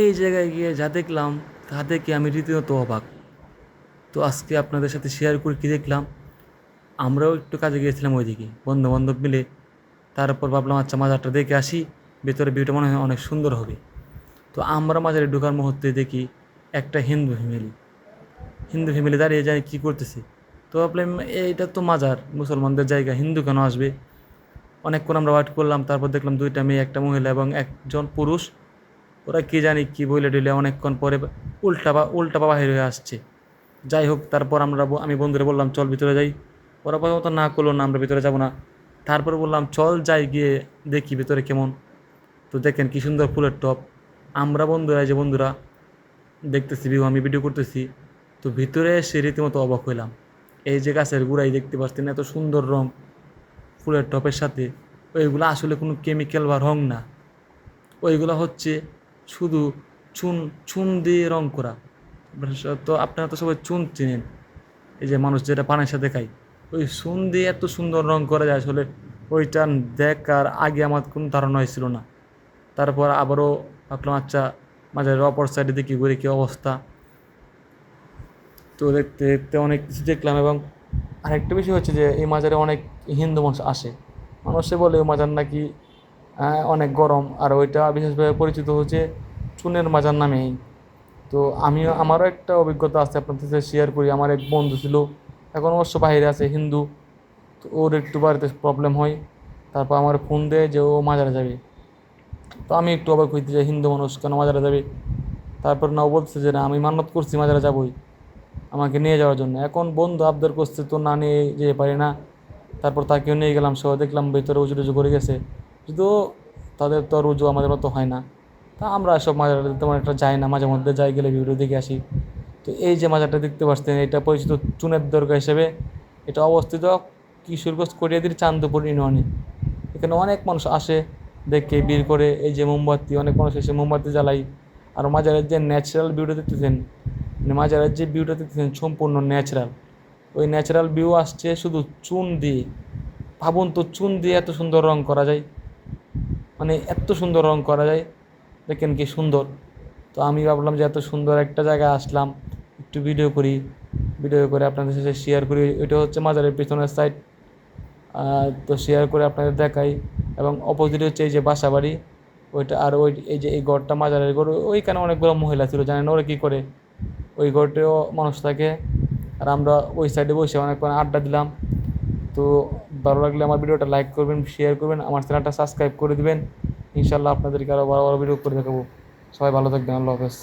এই জায়গায় গিয়ে যা দেখলাম তা দেখে আমি রীতিমতো অবাক। তো আজকে আপনাদের সাথে শেয়ার করে কী দেখলাম। আমরাও একটু কাজে গিয়েছিলাম ওইদিকে বন্ধু বান্ধব মিলে। তারপর ভাবলাম আচ্ছা মাজারটা দেখে আসি, ভেতরে ভিউটা মনে হয় অনেক সুন্দর হবে। তো আমরা মাজারে ঢোকার মুহূর্তে দেখি একটা হিন্দু ফ্যামিলি দাঁড়িয়ে যায় কী করতেছে। তো ভাবলাম এইটা তো মাজার, মুসলমানদের জায়গা, হিন্দু কেন আসবে। অনেকক্ষণ আমরা ওয়েট করলাম, তারপর দেখলাম দুইটা মেয়ে, একটা মহিলা এবং একজন পুরুষ। ওরা কী জানি কী বইলে টইলে অনেকক্ষণ পরে উল্টা বা বাহির হয়ে আসছে। যাই হোক, তারপর আমি বন্ধুরা বললাম চল ভিতরে যাই। ওরা প্রথমত না করলো না, আমরা ভিতরে যাব না। তারপর বললাম চল যাই, গিয়ে দেখি ভিতরে কেমন। তো দেখেন কী সুন্দর ফুলের টব। আমরা বন্ধুরা, এই যে বন্ধুরা দেখতেছি আমি ভিডিও করতেছি। তো ভিতরে এসে রীতিমতো অবাক হইলাম। এই যে গাছের গুড়াই দেখতে পাচ্ছেন, এত সুন্দর রং ফুলের টপের সাথে। ওইগুলো আসলে কোনো কেমিক্যাল বা রং না, ওইগুলো হচ্ছে শুধু চুন চুন দিয়ে রং করা। তো আপনারা তো সবাই চুন চিনেন, এই যে মানুষ যেটা পানের সাথে খায়, ওই চুন দিয়ে এত সুন্দর রং করা যায় আসলে ওইটা দেখার আগে আমার কোনো ধারণা হয়েছিল না। তারপর আবারও ভাবলাম আচ্ছা মাঝের অপর সাইডে দেখি ঘুরে কী অবস্থা। তো দেখতে দেখতে অনেক কিছু দেখলাম। এবং আরেকটা বিষয় হচ্ছে যে এই মাজারে অনেক হিন্দু মানুষ আসে। মানুষে বলে ওই মাজার নাকি অনেক গরম, আর ওইটা বিশেষভাবে পরিচিত হচ্ছে চুনের মাজার নামেই। তো আমারও একটা অভিজ্ঞতা আছে, আপনাদের সাথে শেয়ার করি। আমার এক বন্ধু ছিল, এখন অবশ্য বাইরে আছে, হিন্দু। তো ওর একটু বাড়িতে প্রবলেম হয়, তারপর আমার ফোন দেয় যে ও মাজারে যাবে। তো আমি একটু অবাক হইতে যাই, হিন্দু মানুষ কেন মাজারে যাবে। তারপর না ও বলছে যে না আমি মান্যত করছি মাজারে যাবোই, আমাকে নিয়ে যাওয়ার জন্য। এখন বন্ধু আবদার করছে, তো না নিয়ে যেতে পারি না। তারপর তাকেও নিয়ে গেলাম, সবাই দেখলাম ভেতরে উজু টুজু করে গেছে। কিন্তু তাদের তো আর উজু আমাদের মতো হয় না। তা আমরা সব মাজার তেমন একটা যাই না, মাঝে মধ্যে যাই, গেলে ভিডিও দেখে আসি। তো এই যে মাজারটা দেখতে পাচ্ছেন, এটা পরিচিত চুনের দরগা হিসেবে। এটা অবস্থিত কিশোরগঞ্জ করিয়াদির চান্দপুর ইউনিয়নে। এখানে অনেক মানুষ আসে, দেখে ভিড় করে। এই যে মোমবাতি, অনেক মানুষ এসে মোমবাতি জ্বালাই। আর মাজারের যে ন্যাচারাল ভিউটা দেখতেছেন, মানে মাজারের যে ভিউটা দেখতেছেন সম্পূর্ণ ন্যাচারাল। ওই ন্যাচারাল ভিউ আসছে শুধু চুন দিয়ে। ভাবুন তো, চুন দিয়ে এত সুন্দর রং করা যায়, মানে এত সুন্দর রং করা যায়। দেখেন কি সুন্দর। তো আমি ভাবলাম যে এত সুন্দর একটা জায়গায় আসলাম, একটু ভিডিও করি, ভিডিও করে আপনাদের সাথে শেয়ার করি। ওইটা হচ্ছে মাজারের পেছনের সাইড। তো শেয়ার করে আপনাদের দেখাই। এবং অপোজিটে হচ্ছে এই যে বাসা বাড়ি, ওইটা। আর ওই এই যে এই ঘরটা মাজারের ঘর, ওইখানে অনেকগুলো মহিলা ছিল, জানেন ওরা কী করে, ওই ঘরটাও মানুষ থাকে। আর আমরা ওই সাইডে বসে অনেকক্ষণ আড্ডা দিলাম। তো ভালো লাগলে আমার ভিডিওটা লাইক করবেন, শেয়ার করবেন, আমার চ্যানেলটা সাবস্ক্রাইব করে দিবেন। ইনশাল্লাহ আপনাদেরকে আরও বড় বড় ভিডিও করে দেখাবো। সবাই ভালো থাকবেন, আল্লাহ হাফেজ।